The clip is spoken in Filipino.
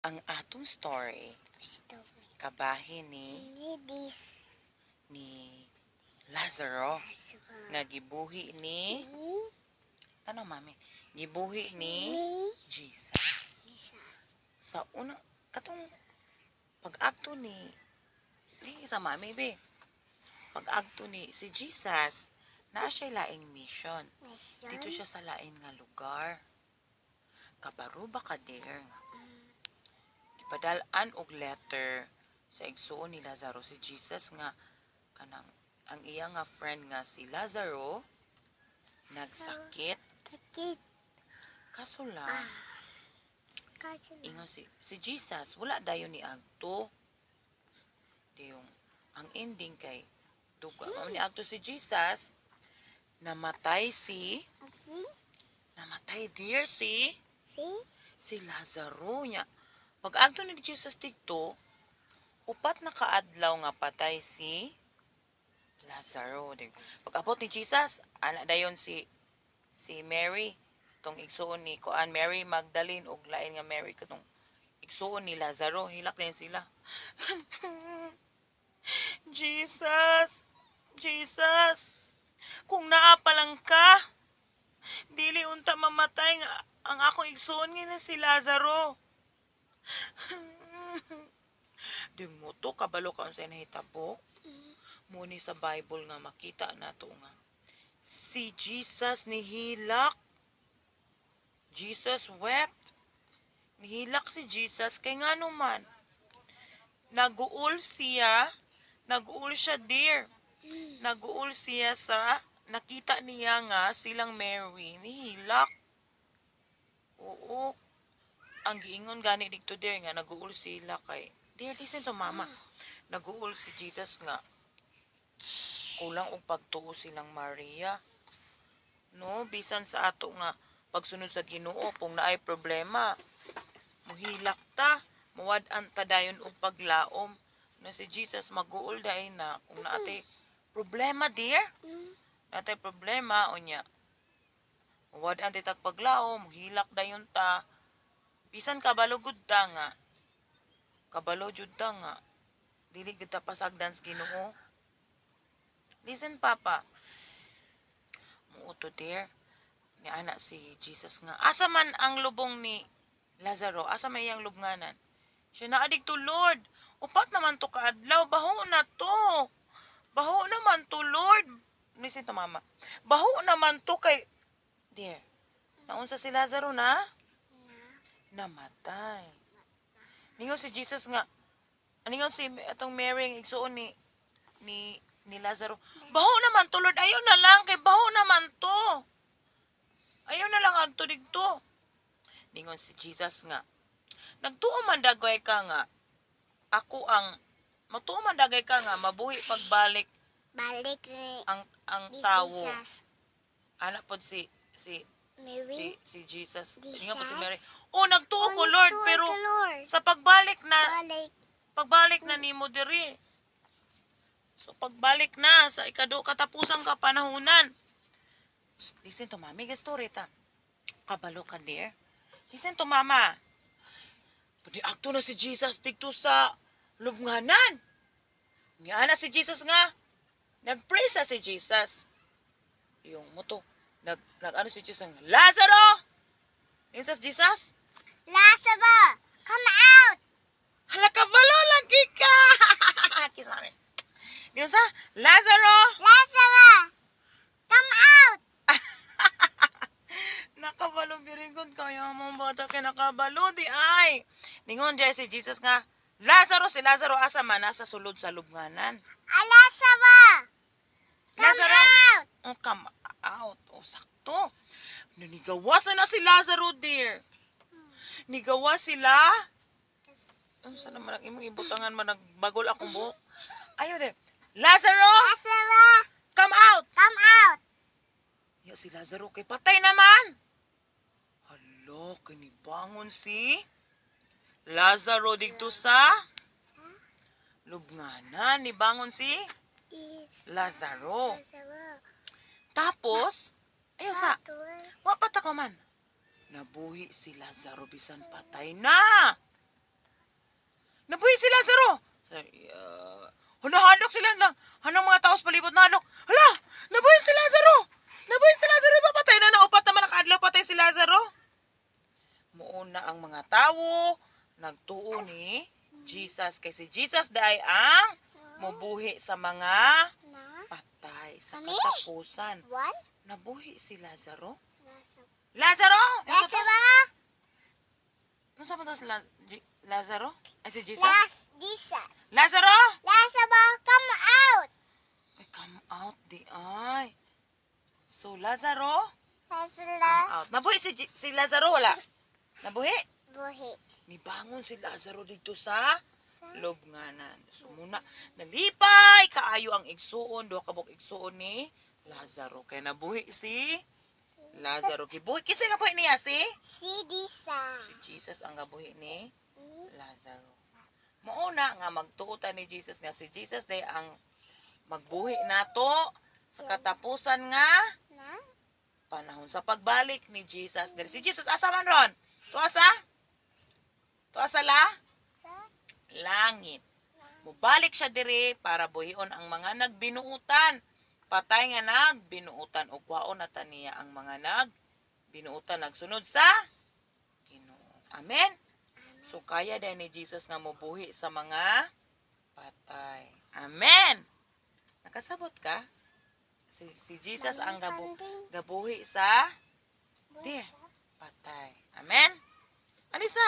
Ang atong story kabahin ni Lazaro nga gibuhi ni tanong mami gibuhi ni Jesus. Sa una katong pag-agto ni sa mami be pag-agto ni si Jesus naa siya laing mission. Dito siya sa lain nga lugar. Kabaro ba ka der nga gipadal-an og letter sa igsuon ni Lazaro si Jesus nga kanang ang iya nga friend nga si Lazaro nagsakit kaso lang ingon si Jesus wala dayon ni agto yung ang ending kay duga ni agto si Jesus namatay dear si Lazaro nya pag agto ni Jesus dito upat na kaadlaw nga patay si Lazaro. Pag abot ni Jesus, anak dayon si Mary, tong igsuon ni Kuan Mary Magdalene og lain nga Mary katong igsuon ni Lazaro, hilak din sila. Jesus, kung naa pa lang ka, dili unta mamatay nga ang akong igsuon nga si Lazaro. Ding mo to kabalo ka unsay nahitabo. Muni sa Bible nga makita nato nga si Jesus nihilak. Jesus wept. Nihilak si Jesus kay ngano man naguol siya dear. Naguol siya sa nakita niya nga silang Mary nihilak. Oo. Ang giingon gani dito dear nga naguol sila kay dear listen to mama. Naguol si Jesus nga kulang og pagtuo silang Maria. No, bisan sa ato nga pagsunod sa Ginoo kung naay problema, muhilak ta, muwad-an ta dayon og paglaom. Na si Jesus maguol dayon na kung naatay problema dear. Naatay problema unya. Muwad-an ti tag paglaom, muhilak dayon ta. Bisan kabalo gud ta nga. Kabalo jud ta nga. Dili gid ta pasagdan sa Ginoo. Listen, Papa. Muuto, dear. Ni anak si Jesus nga. Asa man ang lubong ni Lazaro? Asa man iyang lubnganan? Siya naadig to, Lord. Upat naman to kaadlaw. Baho na to. Baho naman to, Lord. Listen to, Mama. Baho naman to kay... Dear, naunsa si Lazaro na? Namatay. Ningon si Jesus nga. Ningon si atong Mary ang igsuon ni Lazaro. Baho naman to, Lord. Ayaw na lang. Kay baho naman to. Ayaw na lang agto digto. Ningon si Jesus nga. Nagtuo man dagay ka nga. Ako ang matuo man dagay ka nga mabuhi pagbalik ang tawo. Anak pod si Mary? si Jesus. Jesus? Ningon po si Mary. Oh, nagtuo ko, Lord, pero sa pagbalik na nimo diri. So pagbalik na sa katapusan ka panahunan. Listen to mami, cái story ta. Kabalo ka dear. Listen to mama. Pwede akto na si Jesus dito sa lubnganan. Nga na si Jesus nga. Nag-pray sa si Jesus. Yung moto. Nag-ano si Jesus nga. Lazaro! Yung sa Jesus? Lazaro, come out! Hala kabalo lagi ka! Kiss mami. Yung sa Lazaro! Lazaro, come out! Nakabalo birigod kaya mong bata kay nakabalo di ay. Ningon diay si Jesus nga, si Lazaro asa man nasa sulod sa lubnganan. Lazaro, Lazaro, out! oh, come out. Oh, sakto. Nanigawasan na si Lazaro, dear. Nigawa sila. Ano sa naman ang imong ibutangan man nagbagol akong buhok. Ayaw, dear. Lazaro, Lazaro, come out. come out! Ya si Lazaro kay patay naman. Hala, kinibangon si Lazaro dito sa lubnganan. Nibangon si Lazaro. Tapos, ayaw sa, wapat ako man. Nabuhi si Lazaro bisan patay na. nabuhi si Lazaro. Hunahadlok sila lang. Hanang mga tao sa palibot na hadlok. Hala, nabuhi si Lazaro. Nabuhi si Lazaro. Papatay na naupat naman nakaadlaw patay si Lazaro. Muuna ang mga tao nagtuo ni Jesus kay si Jesus daay ang mubuhi sa mga Na? patay sa Kami? katapusan. One? Nabuhi si Lazaro. Lazaro. Lazaro! Lazaro! Ano sa to si Lazaro? Ay si Jesus? Jesus. Lazaro! Lazaro, come out! Ay, come out di ay. So, Lazaro, come Lazaro. out. Nabuhi si Lazaro, wala? Nabuhi? Buhi. Nibangon si Lazaro dito sa lubnganan. So, muna, nalipay kaayo ang igsuon, duha kabuk igsuon ni Lazaro. Kaya nabuhi si Lazaro. Kibuhi, kisa nga buhi niya si Disa. Jesus ang gabuhi ni Lazaro. Mauna nga magtuutan ni Jesus nga si Jesus day ang magbuhi nato sa katapusan nga Na? panahon sa pagbalik ni Jesus. Dahil si Jesus asa man ron? Tuasa? Tuasa la? Sa? Langit. Mubalik siya diri para buhion ang mga nagbinuutan. Patay nga nagbinuutan o kwaon na taniya ang mga nagbinuutan nagsunod sa Ginoo. Amen? So, kaya din ni Jesus nga mubuhi sa mga patay. Amen! Nakasabot ka? Si Jesus ang gabuhi sa patay. Amen? Anisa?